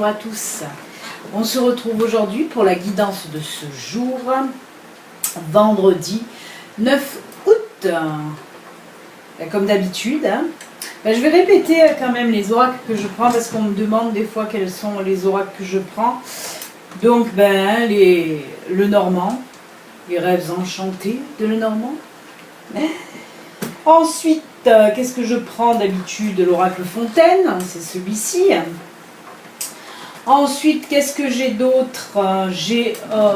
bonjour à tous. On se retrouve aujourd'hui pour la guidance de ce jour, vendredi 9 août. Comme d'habitude, je vais répéter quand même les oracles que je prends parce qu'on me demande des fois quels sont les oracles que je prends. Donc, le Normand, les rêves enchantés de Lenormand. Ensuite, qu'est-ce que je prends d'habitude? L'oracle Fontaine, c'est celui-ci. Ensuite, qu'est-ce que j'ai d'autre?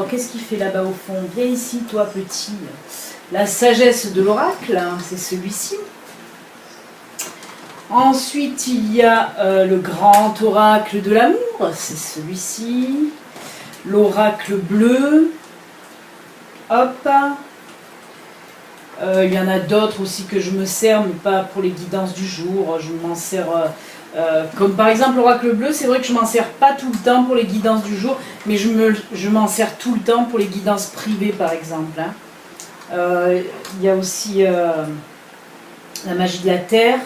Qu'est-ce qu'il fait là-bas au fond? Viens ici, toi petit. La sagesse de l'oracle, c'est celui-ci. Ensuite, il y a le grand oracle de l'amour, c'est celui-ci. L'oracle bleu. Hop. Il y en a d'autres aussi que je me sers, mais pas pour les guidances du jour. Je m'en sers, comme par exemple l'oracle bleu, c'est vrai que je m'en sers pas tout le temps pour les guidances du jour, mais je m'en sers tout le temps pour les guidances privées par exemple. Il y a aussi la magie de la terre.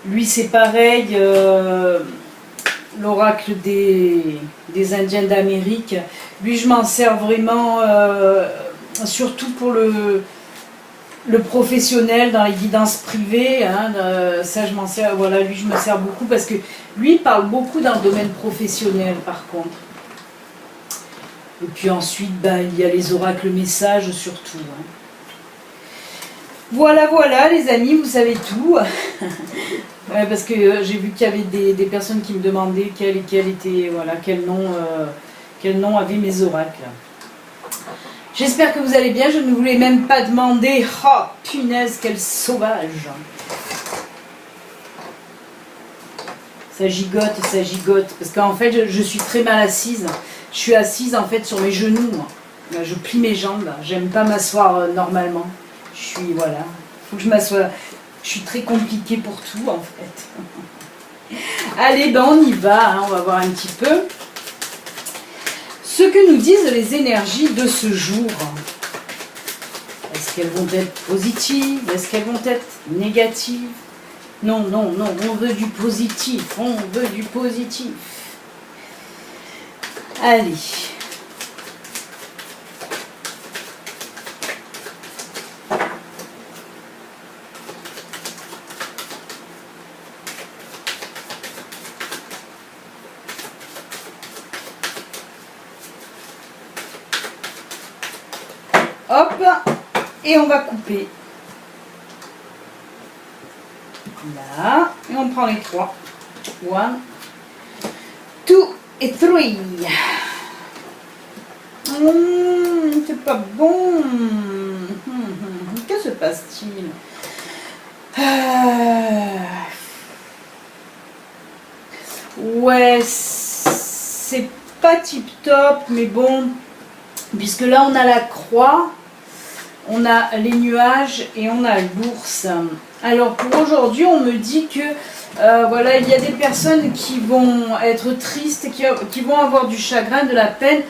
Lui c'est pareil, l'oracle des Indiens d'Amérique. Lui je m'en sers vraiment... surtout pour le professionnel dans les guidances privées, ça je m'en sers, voilà, lui je me sers beaucoup parce que lui il parle beaucoup dans le domaine professionnel par contre. Et puis ensuite il y a les oracles messages surtout. Voilà les amis, vous savez tout. Parce que j'ai vu qu'il y avait des personnes qui me demandaient quel nom avaient mes oracles. J'espère que vous allez bien, je ne vous l'ai même pas demandé. Oh, punaise, quel sauvage! Ça gigote, parce qu'en fait, je suis très mal assise. Je suis assise en fait sur mes genoux. Je plie mes jambes, j'aime pas m'asseoir normalement. Voilà, faut que je m'assoie. Je suis très compliquée pour tout en fait. Allez, on y va, on va voir un petit peu ce que nous disent les énergies de ce jour. Est-ce qu'elles vont être positives? Est-ce qu'elles vont être négatives? Non, on veut du positif, Allez. Hop, et on va couper. Là, et on prend les trois. 1, 2 et 3. C'est pas bon. Que se passe-t-il? Ouais, c'est pas tip top, mais bon, puisque là on a la croix. On a les nuages et on a l'ours. Alors pour aujourd'hui, on me dit que voilà, il y a des personnes qui vont être tristes, qui vont avoir du chagrin, de la peine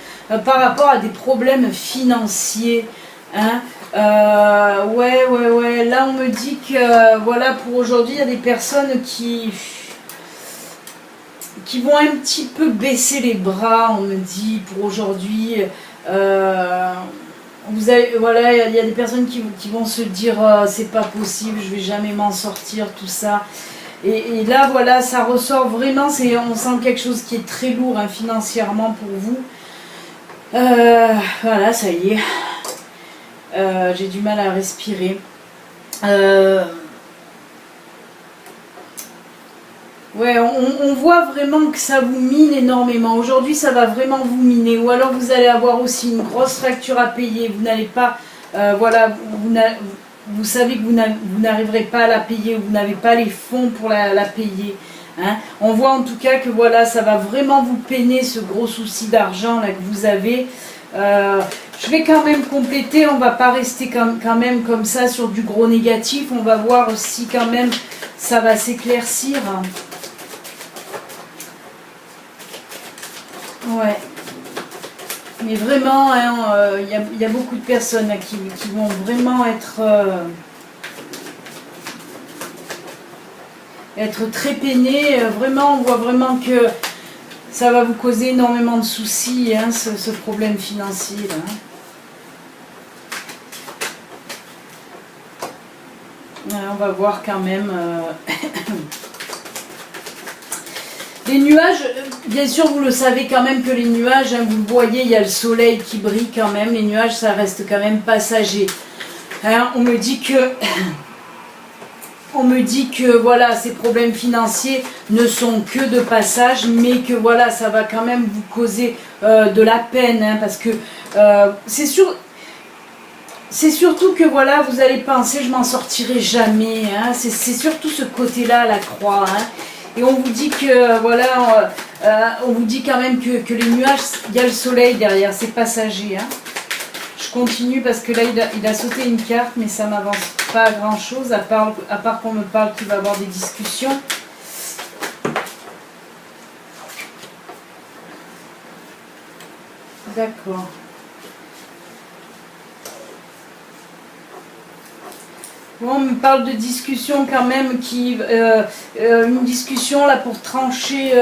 par rapport à des problèmes financiers. Ouais. Là, on me dit que voilà, pour aujourd'hui, il y a des personnes qui vont un petit peu baisser les bras. On me dit pour aujourd'hui. Voilà, il y a des personnes qui vont se dire c'est pas possible, je vais jamais m'en sortir, tout ça. Et là, voilà, ça ressort vraiment, on sent quelque chose qui est très lourd financièrement pour vous. Voilà, ça y est. J'ai du mal à respirer. Ouais, on voit vraiment que ça vous mine énormément. Aujourd'hui, ça va vraiment vous miner. Ou alors, vous allez avoir aussi une grosse facture à payer. Vous n'allez pas... voilà, vous savez que vous n'arriverez pas à la payer. Vous n'avez pas les fonds pour la payer. On voit en tout cas que voilà, ça va vraiment vous peiner, ce gros souci d'argent là que vous avez. Je vais quand même compléter. On ne va pas rester quand même comme ça sur du gros négatif. On va voir si quand même ça va s'éclaircir. Ouais, mais vraiment, y a beaucoup de personnes qui vont vraiment être très peinées. Vraiment, on voit vraiment que ça va vous causer énormément de soucis, hein, ce problème financier là. On va voir quand même. Les nuages, bien sûr vous le savez quand même que les nuages, hein, vous le voyez, il y a le soleil qui brille quand même. Les nuages, ça reste quand même passager. Hein, on me dit que voilà, ces problèmes financiers ne sont que de passage, mais que voilà, ça va quand même vous causer de la peine, hein, parce que c'est surtout que voilà, vous allez penser je m'en sortirai jamais, hein, c'est surtout ce côté-là, la croix, hein, et on vous dit que voilà, on vous dit quand même que les nuages, il y a le soleil derrière, c'est passager, hein. Je continue parce que là il a sauté une carte, mais ça m'avance pas grand chose à part qu'on me parle qu'il va y avoir des discussions. D'accord. Bon, on me parle de discussion quand même, une discussion là pour trancher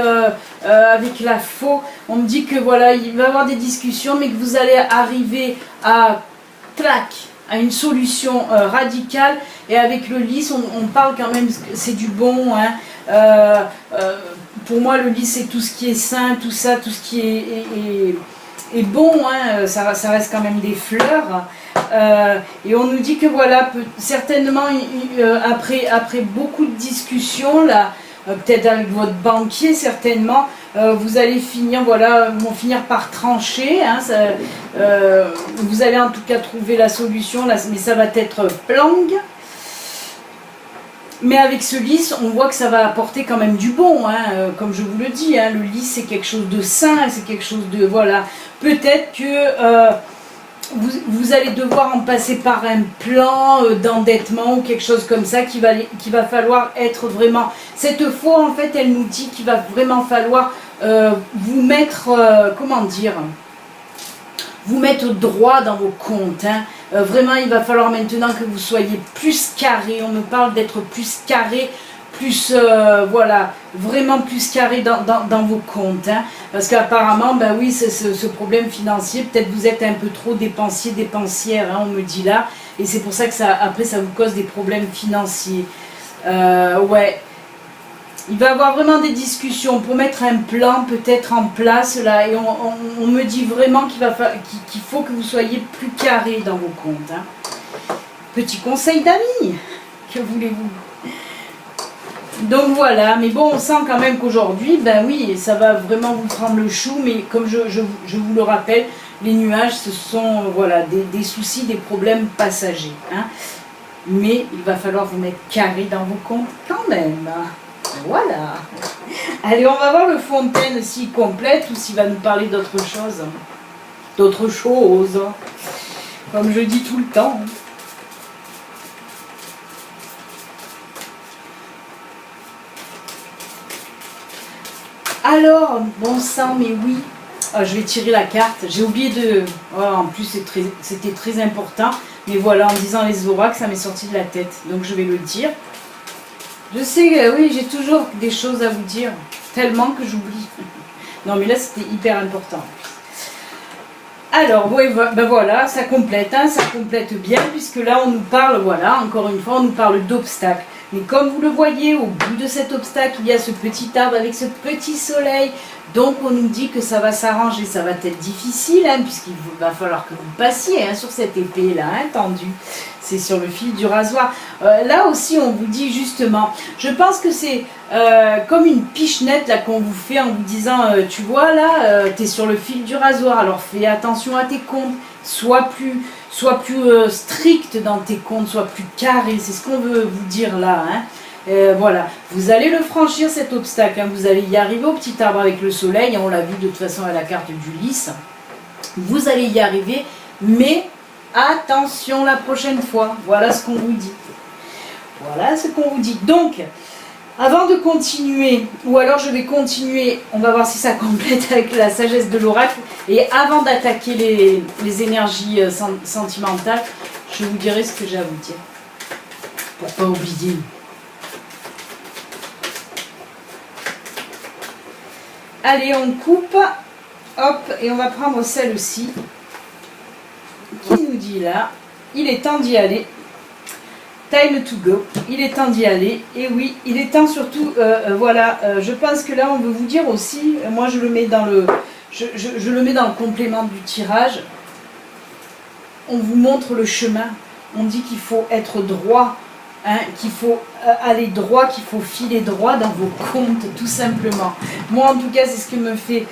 avec la faux. On me dit que voilà, il va y avoir des discussions, mais que vous allez arriver à une solution radicale. Et avec le lys, on parle quand même, c'est du bon. Hein. Pour moi, le lys, c'est tout ce qui est sain, tout ça, tout ce qui est bon. Hein. Ça reste quand même des fleurs. Et on nous dit que voilà, certainement après beaucoup de discussions là, peut-être avec votre banquier certainement, vous allez finir, voilà, vont finir par trancher, hein, vous allez en tout cas trouver la solution là, mais ça va être plangue. Mais avec ce lys, on voit que ça va apporter quand même du bon, hein, comme je vous le dis, hein, le lys c'est quelque chose de sain, c'est quelque chose de, voilà, peut-être que vous allez devoir en passer par un plan d'endettement ou quelque chose comme ça qui va falloir être vraiment... Cette fois, en fait, elle nous dit qu'il va vraiment falloir vous mettre, comment dire, vous mettre droit dans vos comptes. Hein. Vraiment, il va falloir maintenant que vous soyez plus carré. On me parle d'être plus carré, plus, voilà, vraiment plus carré dans vos comptes. Hein. Parce qu'apparemment, ben oui, c'est ce problème financier, peut-être vous êtes un peu trop dépensier, dépensière, hein, on me dit là. Et c'est pour ça que après, ça vous cause des problèmes financiers. Ouais. Il va y avoir vraiment des discussions pour mettre un plan peut-être en place là. Et on me dit vraiment qu'il faut que vous soyez plus carré dans vos comptes. Hein. Petit conseil d'amis, que voulez-vous? Donc voilà, mais bon, on sent quand même qu'aujourd'hui, ben oui, ça va vraiment vous prendre le chou, mais comme je vous le rappelle, les nuages, ce sont voilà, des soucis, des problèmes passagers. Hein. Mais il va falloir vous mettre carré dans vos comptes quand même. Voilà. Allez, on va voir le Fontaine s'il complète ou s'il va nous parler d'autre chose. D'autre chose. Comme je dis tout le temps. Alors, bon sang, mais oui. Oh, je vais tirer la carte. J'ai oublié de... Oh, en plus, c'était très important. Mais voilà, en disant les oracles, ça m'est sorti de la tête. Donc, je vais le dire. Je sais, oui, j'ai toujours des choses à vous dire. Tellement que j'oublie. Non, mais là, c'était hyper important. Alors, oui, ben voilà, ça complète. Hein, ça complète bien. Puisque là, on nous parle, voilà, encore une fois, on nous parle d'obstacles. Mais comme vous le voyez, au bout de cet obstacle, il y a ce petit arbre avec ce petit soleil. Donc on nous dit que ça va s'arranger, ça va être difficile, hein, puisqu'il va falloir que vous passiez hein, sur cette épée-là, hein, tendue. C'est sur le fil du rasoir. Là aussi, on vous dit justement, je pense que c'est comme une pichenette là qu'on vous fait en vous disant, tu vois là, tu es sur le fil du rasoir, alors fais attention à tes comptes, sois plus strict dans tes comptes, sois plus carré, c'est ce qu'on veut vous dire là. Hein. Voilà, vous allez le franchir cet obstacle, hein. Vous allez y arriver au petit arbre avec le soleil, on l'a vu de toute façon à la carte du lys. Vous allez y arriver, mais attention la prochaine fois, voilà ce qu'on vous dit. Voilà ce qu'on vous dit. Donc, avant de continuer, ou alors je vais continuer, on va voir si ça complète avec la sagesse de l'oracle, et avant d'attaquer les énergies sentimentales, je vous dirai ce que j'ai à vous dire, pour pas oublier. Allez, on coupe. Hop, et on va prendre celle-ci. Qui nous dit là, il est temps d'y aller. Time to go. Il est temps d'y aller. Et oui, il est temps surtout, voilà, je pense que là, on veut vous dire aussi, moi je le mets dans le, je le mets dans le complément du tirage. On vous montre le chemin. On dit qu'il faut être droit, hein, qu'il faut aller droit, qu'il faut filer droit dans vos comptes, tout simplement. Moi, en tout cas, c'est ce qui me fait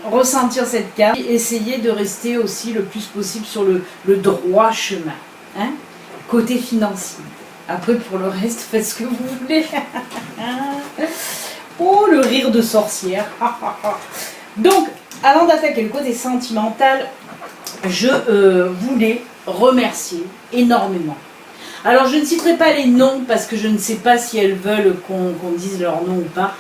ressentir cette carte. Essayez de rester aussi le plus possible sur le droit chemin. Hein, côté financier. Après, pour le reste, faites ce que vous voulez. Oh, le rire de sorcière. Donc, avant d'attaquer le côté sentimental, je voulais remercier énormément. Alors, je ne citerai pas les noms parce que je ne sais pas si elles veulent qu'on dise leur nom ou pas.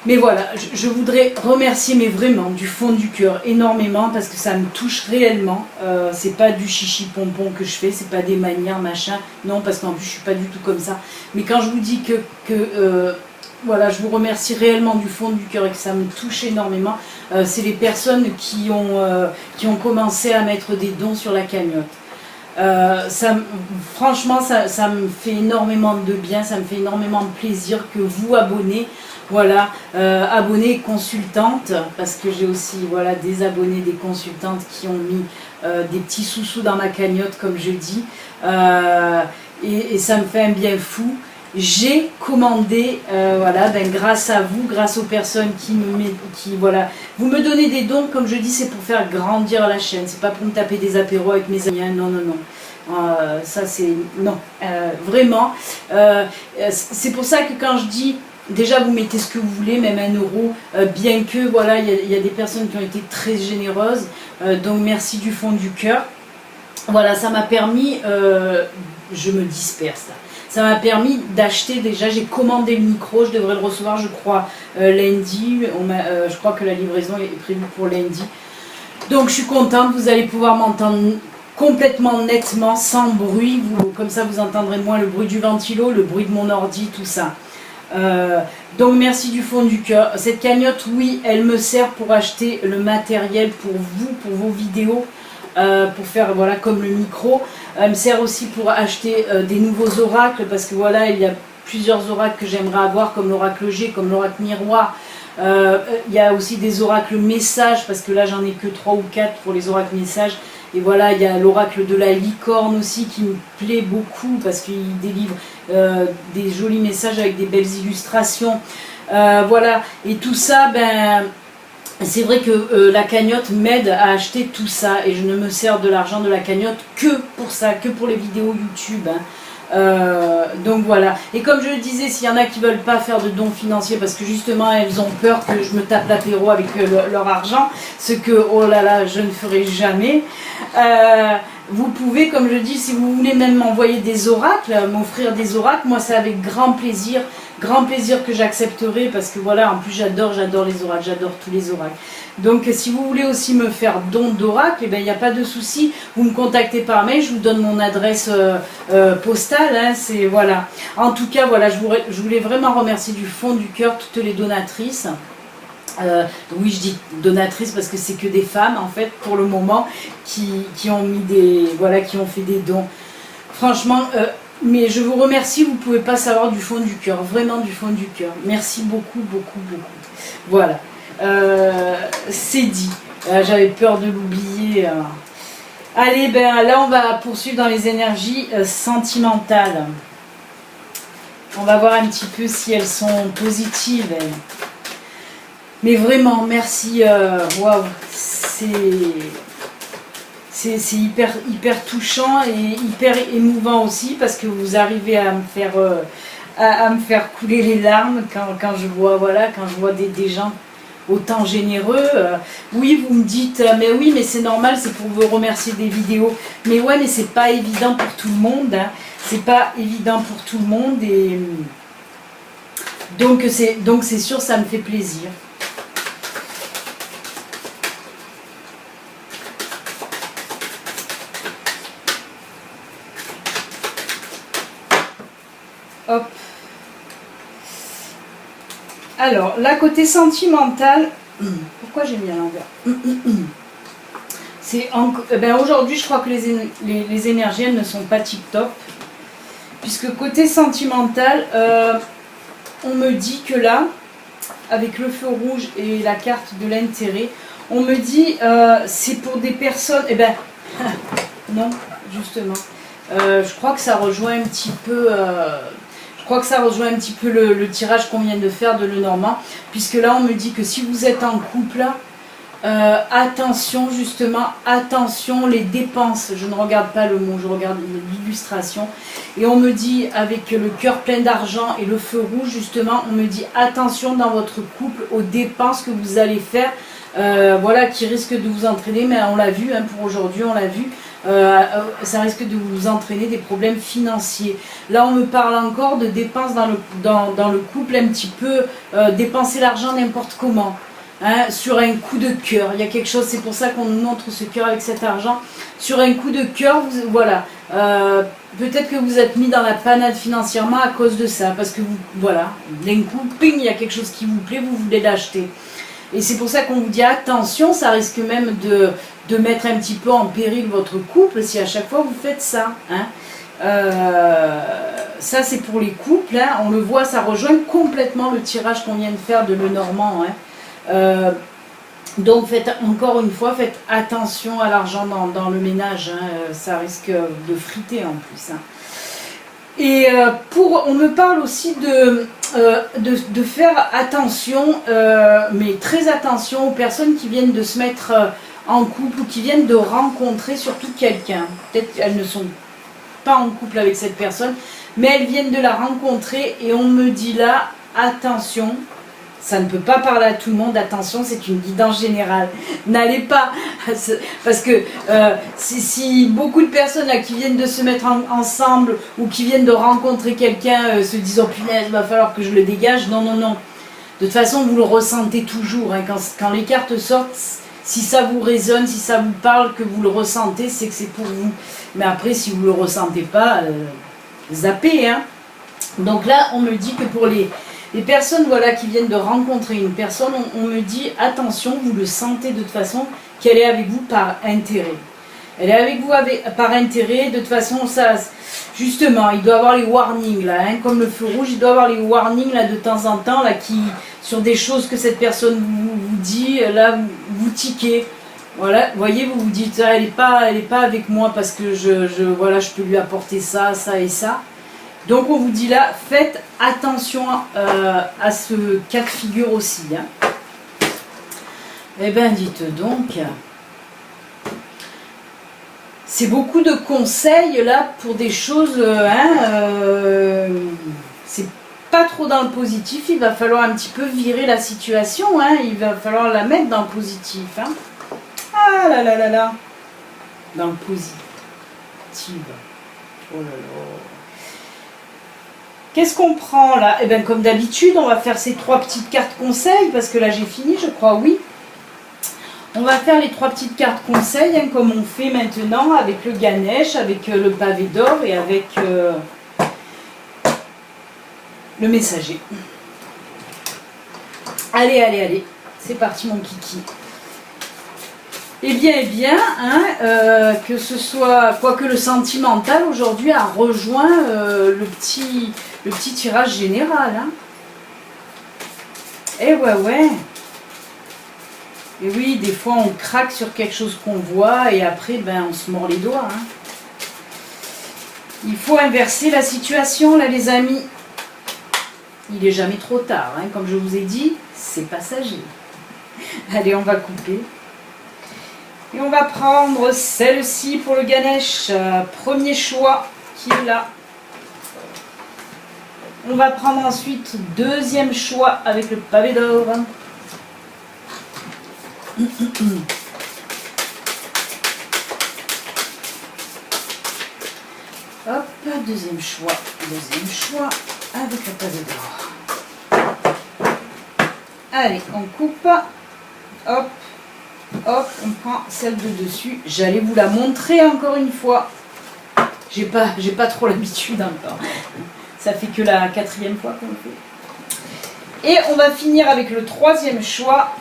Mais voilà, je voudrais remercier, mais vraiment, du fond du cœur, énormément, parce que ça me touche réellement. C'est pas du chichi pompon que je fais, c'est pas des manières, machin. Non, parce qu'en plus, je suis pas du tout comme ça. Mais quand je vous dis que voilà, je vous remercie réellement du fond du cœur et que ça me touche énormément, c'est les personnes qui ont commencé à mettre des dons sur la cagnotte. Franchement, ça me fait énormément de bien, ça me fait énormément de plaisir que vous abonnez. Voilà, abonnés et consultantes, parce que j'ai aussi voilà, des abonnés, des consultantes qui ont mis des petits sous-sous dans ma cagnotte, comme je dis, et ça me fait un bien fou. J'ai commandé, voilà, ben, grâce à vous, grâce aux personnes voilà, vous me donnez des dons, comme je dis, c'est pour faire grandir la chaîne, c'est pas pour me taper des apéros avec mes amis, non, non, non. Ça c'est, non, vraiment, c'est pour ça que quand je dis, déjà vous mettez ce que vous voulez, même 1 euro, bien que, voilà, il y a des personnes qui ont été très généreuses, donc merci du fond du cœur. Voilà, ça m'a permis, je me disperse là. Ça m'a permis d'acheter, déjà j'ai commandé le micro, je devrais le recevoir je crois lundi, je crois que la livraison est prévue pour lundi. Donc je suis contente, vous allez pouvoir m'entendre complètement nettement, sans bruit, comme ça vous entendrez moins le bruit du ventilo, le bruit de mon ordi, tout ça. Donc merci du fond du cœur. Cette cagnotte, oui, elle me sert pour acheter le matériel pour vous, pour vos vidéos. Pour faire voilà comme le micro, elle me sert aussi pour acheter des nouveaux oracles, parce que voilà, il y a plusieurs oracles que j'aimerais avoir, comme l'oracle G, comme l'oracle miroir. Il y a aussi des oracles messages, parce que là j'en ai que 3 ou 4 pour les oracles messages. Et voilà, il y a l'oracle de la licorne aussi qui me plaît beaucoup, parce qu'il délivre des jolis messages avec des belles illustrations. Voilà, et tout ça, ben c'est vrai que la cagnotte m'aide à acheter tout ça, et je ne me sers de l'argent de la cagnotte que pour ça, que pour les vidéos YouTube. Donc voilà, et comme je le disais, s'il y en a qui ne veulent pas faire de dons financiers parce que justement elles ont peur que je me tape l'apéro avec leur argent, ce que, oh là là, je ne ferai jamais, vous pouvez, comme je dis, si vous voulez même m'envoyer des oracles, m'offrir des oracles, moi c'est avec grand plaisir que j'accepterai, parce que voilà, en plus j'adore les oracles, j'adore tous les oracles. Donc si vous voulez aussi me faire don d'oracle, eh ben, il n'y a pas de souci, vous me contactez par mail, je vous donne mon adresse postale, hein, c'est voilà. En tout cas, voilà, je voulais vraiment remercier du fond du cœur toutes les donatrices. Oui, je dis donatrices parce que c'est que des femmes en fait pour le moment qui ont mis qui ont fait des dons. Franchement, mais je vous remercie, vous ne pouvez pas savoir du fond du cœur, vraiment du fond du cœur. Merci beaucoup, beaucoup, beaucoup. Voilà, c'est dit. J'avais peur de l'oublier. Allez, ben là on va poursuivre dans les énergies sentimentales. On va voir un petit peu si elles sont positives. Mais vraiment, merci. Waouh, c'est hyper touchant et hyper émouvant aussi, parce que vous arrivez à me faire couler les larmes quand je vois des gens autant généreux. Oui, vous me dites mais oui, mais c'est normal, c'est pour vous remercier des vidéos. Mais ouais, mais c'est pas évident pour tout le monde. Hein. C'est pas évident pour tout le monde, et donc c'est sûr, ça me fait plaisir. Hop. Alors, là, côté sentimental, pourquoi j'ai mis à l'envers? C'est aujourd'hui, je crois que les énergies, elles ne sont pas tip-top. Puisque côté sentimental, on me dit que là, avec le feu rouge et la carte de l'intérêt, on me dit c'est pour des personnes... Eh ben, non, justement. Je crois que ça rejoint un petit peu... je crois que ça rejoint un petit peu le tirage qu'on vient de faire de Lenormand. Puisque là, on me dit que si vous êtes en couple, attention, justement, attention les dépenses. Je ne regarde pas le mot, je regarde l'illustration. Et on me dit, avec le cœur plein d'argent et le feu rouge, justement, on me dit attention dans votre couple aux dépenses que vous allez faire. Voilà, qui risquent de vous entraîner, mais on l'a vu, hein, pour aujourd'hui, on l'a vu. Ça risque de vous entraîner des problèmes financiers. Là, on me parle encore de dépenses dans le couple, un petit peu dépenser l'argent n'importe comment. Hein, sur un coup de cœur, il y a quelque chose, c'est pour ça qu'on nous montre ce cœur avec cet argent. Sur un coup de cœur, voilà, peut-être que vous êtes mis dans la panade financièrement à cause de ça, parce que vous, voilà, d'un coup, ping, il y a quelque chose qui vous plaît, vous voulez l'acheter. Et c'est pour ça qu'on vous dit attention, ça risque même de mettre un petit peu en péril votre couple si à chaque fois vous faites ça. Hein. Ça c'est pour les couples, hein, on le voit, ça rejoint complètement le tirage qu'on vient de faire de Lenormand. Hein. Donc encore une fois, faites attention à l'argent dans le ménage, hein, ça risque de friter en plus. Hein. Et on me parle aussi de faire attention, mais très attention aux personnes qui viennent de se mettre en couple ou qui viennent de rencontrer surtout quelqu'un. Peut-être qu'elles ne sont pas en couple avec cette personne, mais elles viennent de la rencontrer et on me dit là, attention. Ça ne peut pas parler à tout le monde, attention, c'est une guidance générale. N'allez pas, parce que si beaucoup de personnes là, qui viennent de se mettre ensemble ou qui viennent de rencontrer quelqu'un se disent « Oh punaise, il va falloir que je le dégage », non, non, non. De toute façon, vous le ressentez toujours. Hein, quand les cartes sortent, si ça vous résonne, si ça vous parle, que vous le ressentez, c'est que c'est pour vous. Mais après, si vous ne le ressentez pas, zappez. Hein. Donc là, on me dit que pour les personnes voilà, qui viennent de rencontrer une personne, on me dit attention, vous le sentez de toute façon qu'elle est avec vous par intérêt. Elle est avec vous par intérêt, de toute façon, ça, justement, il doit avoir les warnings là, hein, comme le feu rouge, il doit avoir les warnings là de temps en temps, là, sur des choses que cette personne vous dit, là, vous tiquez. Voilà, vous voyez, vous vous dites, elle n'est pas avec moi parce que voilà, je peux lui apporter ça, ça et ça. Donc on vous dit là, faites attention à ce cas de figure aussi. Hein. Eh bien dites donc, c'est beaucoup de conseils là pour des choses, c'est pas trop dans le positif, il va falloir un petit peu virer la situation, hein. Il va falloir la mettre dans le positif. Hein. Ah là là là là, dans le positif. Oh là là. Qu'est-ce qu'on prend là? Eh bien comme d'habitude, on va faire ces 3 petites cartes conseils, parce que là j'ai fini, je crois, oui. On va faire les 3 petites cartes conseils, hein, comme on fait maintenant avec le Ganesh, avec le pavé d'or et avec le messager. Allez, allez, allez, c'est parti mon kiki. Eh bien, hein, que ce soit, quoique le sentimental aujourd'hui a rejoint le petit tirage général. Hein. Eh ouais. Et oui, des fois on craque sur quelque chose qu'on voit et après on se mord les doigts. Hein. Il faut inverser la situation là les amis. Il n'est jamais trop tard, hein. Comme je vous ai dit, c'est passager. Allez, on va couper. Et on va prendre celle-ci pour le Ganesh, premier choix qui est là. On va prendre ensuite deuxième choix avec le pavé d'or. Hop, deuxième choix avec le pavé d'or. Allez, on coupe. Hop. Hop, on prend celle de dessus. J'allais vous la montrer encore une fois. J'ai pas trop l'habitude encore. Ça fait que la 4e fois qu'on le fait. Et on va finir avec le troisième choix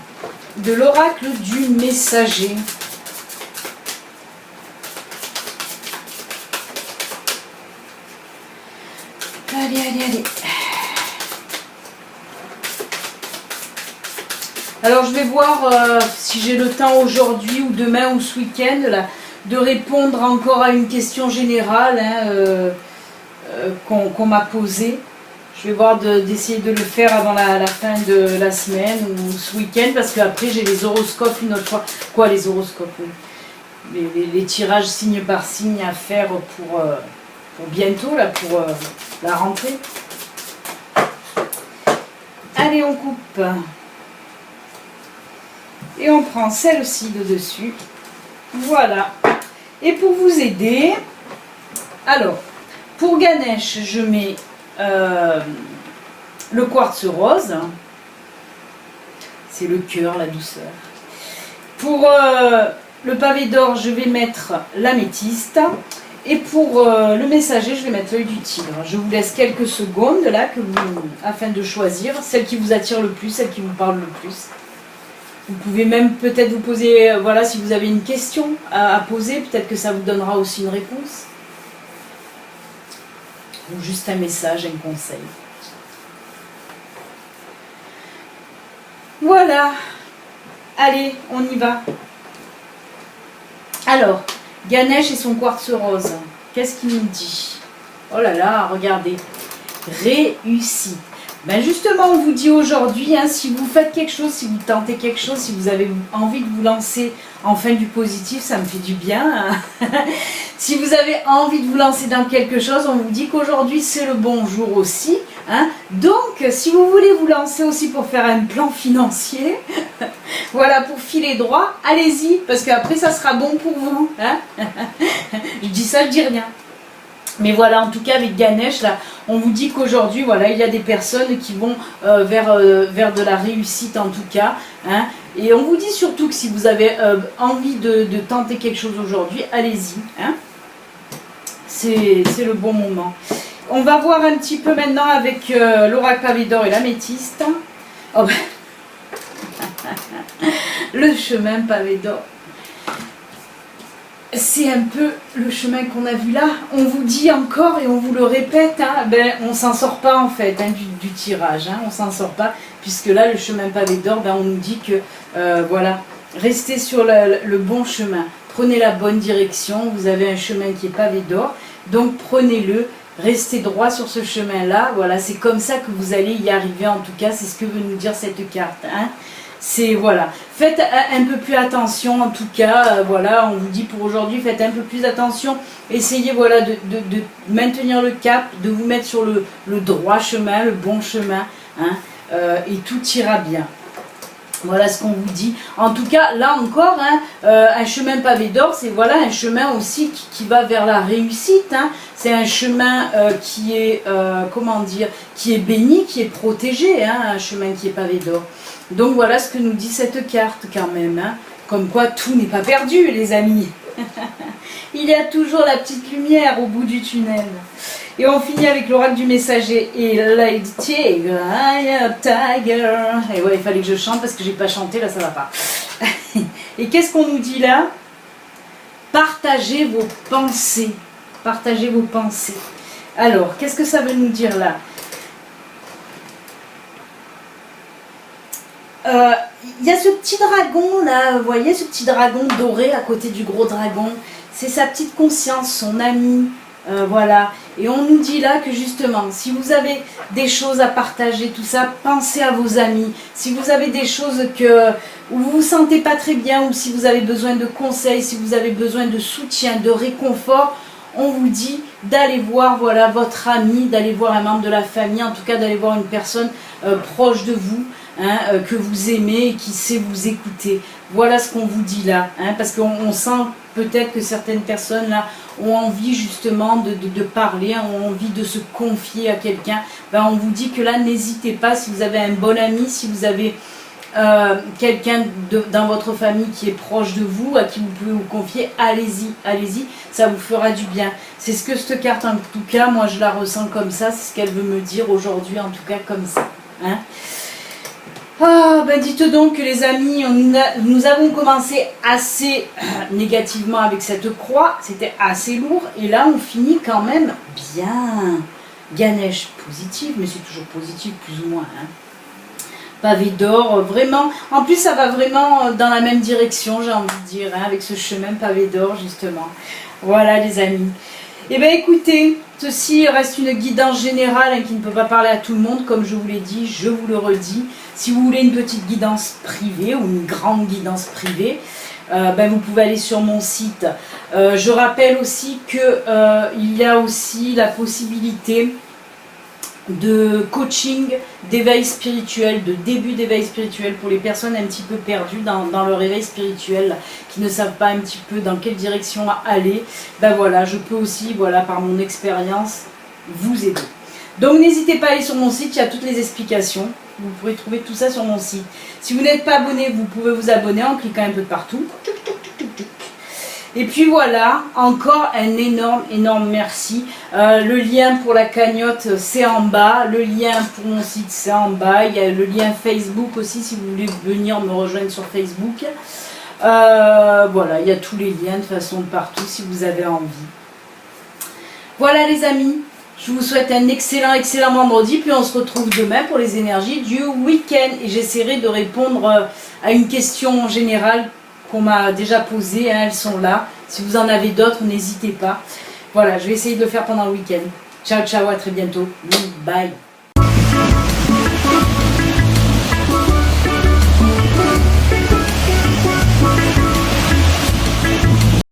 de l'oracle du messager. Allez, allez, allez. Alors je vais voir si j'ai le temps aujourd'hui ou demain ou ce week-end de répondre encore à une question générale qu'on m'a posée. Je vais voir d'essayer de le faire avant la fin de la semaine ou ce week-end parce qu'après j'ai les horoscopes une autre fois. Quoi les horoscopes, oui. Les tirages signe par signe à faire pour bientôt, là, pour la rentrée. Allez, on coupe. Et on prend celle-ci de dessus. Voilà. Et pour vous aider, alors, pour Ganesh, je mets le quartz rose. C'est le cœur, la douceur. Pour le pavé d'or, je vais mettre l'améthyste. Et pour le messager, je vais mettre l'œil du tigre. Je vous laisse quelques secondes là afin de choisir celle qui vous attire le plus, celle qui vous parle le plus. Vous pouvez même peut-être vous poser, voilà, si vous avez une question à poser, peut-être que ça vous donnera aussi une réponse. Ou juste un message, un conseil. Voilà. Allez, on y va. Alors, Ganesh et son quartz rose. Qu'est-ce qu'il nous dit? Oh là là, regardez. Réussi. Ben justement, on vous dit aujourd'hui, si vous faites quelque chose, si vous tentez quelque chose, si vous avez envie de vous lancer enfin du positif, ça me fait du bien. Si vous avez envie de vous lancer dans quelque chose, on vous dit qu'aujourd'hui c'est le bon jour aussi. Donc, si vous voulez vous lancer aussi pour faire un plan financier, voilà, pour filer droit, allez-y, parce qu'après ça sera bon pour vous. Je dis ça, je dis rien. Mais voilà, en tout cas avec Ganesh, là, on vous dit qu'aujourd'hui, voilà, il y a des personnes qui vont vers de la réussite en tout cas. Et on vous dit surtout que si vous avez envie de tenter quelque chose aujourd'hui, allez-y. C'est le bon moment. On va voir un petit peu maintenant avec l'oracle pavé d'or et l'améthyste. Oh ben. Le chemin pavé d'or. C'est un peu le chemin qu'on a vu là. On vous dit encore et on vous le répète, on s'en sort pas en fait du tirage. On s'en sort pas puisque là le chemin pavé d'or, on nous dit que voilà, restez sur le bon chemin. Prenez la bonne direction. Vous avez un chemin qui est pavé d'or, donc prenez-le. Restez droit sur ce chemin-là. Voilà, c'est comme ça que vous allez y arriver. En tout cas, c'est ce que veut nous dire cette carte. C'est voilà, faites un peu plus attention en tout cas, voilà, on vous dit pour aujourd'hui, faites un peu plus attention, essayez voilà de maintenir le cap, de vous mettre sur le droit chemin, le bon chemin, et tout ira bien. Voilà ce qu'on vous dit. En tout cas, là encore, un chemin pavé d'or, c'est voilà un chemin aussi qui va vers la réussite. C'est un chemin qui est, comment dire, qui est béni, qui est protégé, un chemin qui est pavé d'or. Donc voilà ce que nous dit cette carte quand même. Comme quoi tout n'est pas perdu les amis. Il y a toujours la petite lumière au bout du tunnel. Et on finit avec l'oracle du messager et Lady Tiger. Et ouais, il fallait que je chante parce que j'ai pas chanté, là ça va pas. Et qu'est-ce qu'on nous dit là? Partagez vos pensées. Partagez vos pensées. Alors, qu'est-ce que ça veut nous dire là? Il y a ce petit dragon là, vous voyez ce petit dragon doré à côté du gros dragon. C'est sa petite conscience, son ami. Voilà, et on nous dit là que justement, si vous avez des choses à partager, tout ça, pensez à vos amis. Si vous avez des choses où vous vous sentez pas très bien, ou si vous avez besoin de conseils, si vous avez besoin de soutien, de réconfort, on vous dit d'aller voir voilà, votre ami, d'aller voir un membre de la famille, en tout cas d'aller voir une personne proche de vous, que vous aimez et qui sait vous écouter. Voilà ce qu'on vous dit là, parce qu'on sent peut-être que certaines personnes là ont envie justement de parler, ont envie de se confier à quelqu'un. On vous dit que là, n'hésitez pas, si vous avez un bon ami, si vous avez quelqu'un dans votre famille qui est proche de vous, à qui vous pouvez vous confier, allez-y, allez-y, ça vous fera du bien. C'est ce que cette carte, en tout cas, moi je la ressens comme ça, c'est ce qu'elle veut me dire aujourd'hui, en tout cas comme ça. Ah, ben dites donc que les amis, nous avons commencé assez négativement avec cette croix, c'était assez lourd, et là on finit quand même bien. Ganesh positif, mais c'est toujours positif plus ou moins. Hein. Pavé d'or, vraiment, en plus ça va vraiment dans la même direction, j'ai envie de dire, hein, avec ce chemin pavé d'or justement. Voilà les amis. Eh bien écoutez, ceci reste une guidance générale hein, qui ne peut pas parler à tout le monde, comme je vous l'ai dit, je vous le redis. Si vous voulez une petite guidance privée ou une grande guidance privée, ben vous pouvez aller sur mon site. Je rappelle aussi qu'il y a aussi la possibilité de coaching, d'éveil spirituel, de début d'éveil spirituel pour les personnes un petit peu perdues dans leur éveil spirituel, qui ne savent pas un petit peu dans quelle direction aller. Ben voilà, je peux aussi, voilà, par mon expérience, vous aider. Donc n'hésitez pas à aller sur mon site, il y a toutes les explications. Vous pourrez trouver tout ça sur mon site. Si vous n'êtes pas abonné, vous pouvez vous abonner en cliquant un peu de partout. Et puis voilà, encore un énorme merci. Le lien pour la cagnotte, c'est en bas. Le lien pour mon site, c'est en bas. Il y a le lien Facebook aussi, si vous voulez venir me rejoindre sur Facebook. Voilà, il y a tous les liens de façon de partout, si vous avez envie. Voilà les amis, je vous souhaite un excellent vendredi. Puis on se retrouve demain pour les énergies du week-end. Et j'essaierai de répondre à une question générale qu'on m'a déjà posé, hein, elles sont là. Si vous en avez d'autres, n'hésitez pas. Voilà, je vais essayer de le faire pendant le week-end. Ciao, ciao, à très bientôt. Bye.